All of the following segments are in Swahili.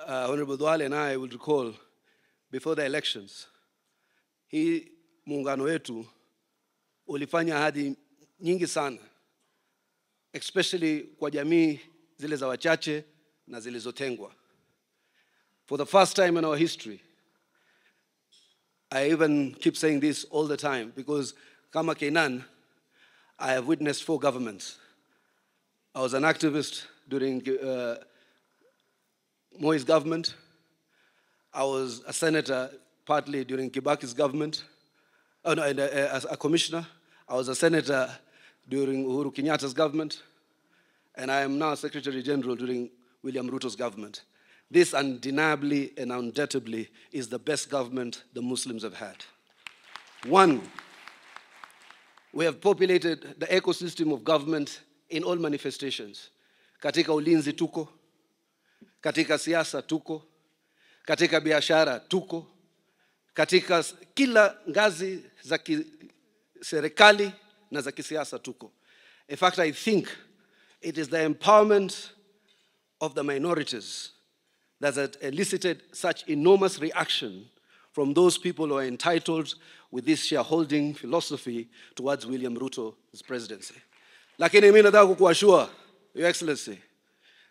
Honorable Duale and I will recall, before the elections, hii muungano wetu ulifanya ahadi nyingi sana, especially kwa jamii zile za wachache na zilizotengwa. For the first time in our history, I even keep saying this all the time, because kama Kainan, I have witnessed 4 governments. I was an activist during Moi's government. I was a senator partly during Kibaki's government. As a commissioner. I was a senator during Uhuru Kenyatta's government. And I am now Secretary General during William Ruto's government. This undeniably and undoubtedly is the best government the Muslims have had. 1, we have populated the ecosystem of government in all manifestations. Katika ulinzi tuko, katika siasa tuko, katika biashara tuko, katika kila ngazi za serikali na za kisiasa tuko. In fact, I think it is the empowerment of the minorities that has elicited such enormous reaction from those people who are entitled with this shareholding philosophy towards William Ruto's presidency. Lakini mimi nataka kukuashua, Your Excellency,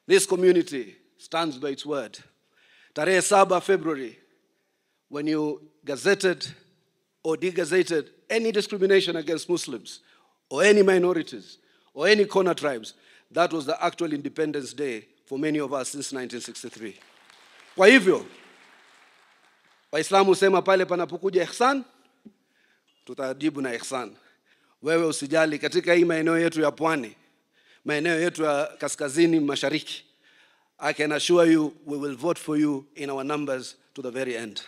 this community stands by its word. Tarehe 7 February, when you gazetted or degazetted any discrimination against Muslims or any minorities or any corner tribes, that was the actual Independence Day for many of us since 1963. Kwa hivyo, Waislamu husema pale panapokuja ihsan, tutajibu na ihsan. Wewe usijali, katika hii maeneo yetu ya pwani, maeneo yetu ya kaskazini mashariki, I can assure you we will vote for you in our numbers to the very end.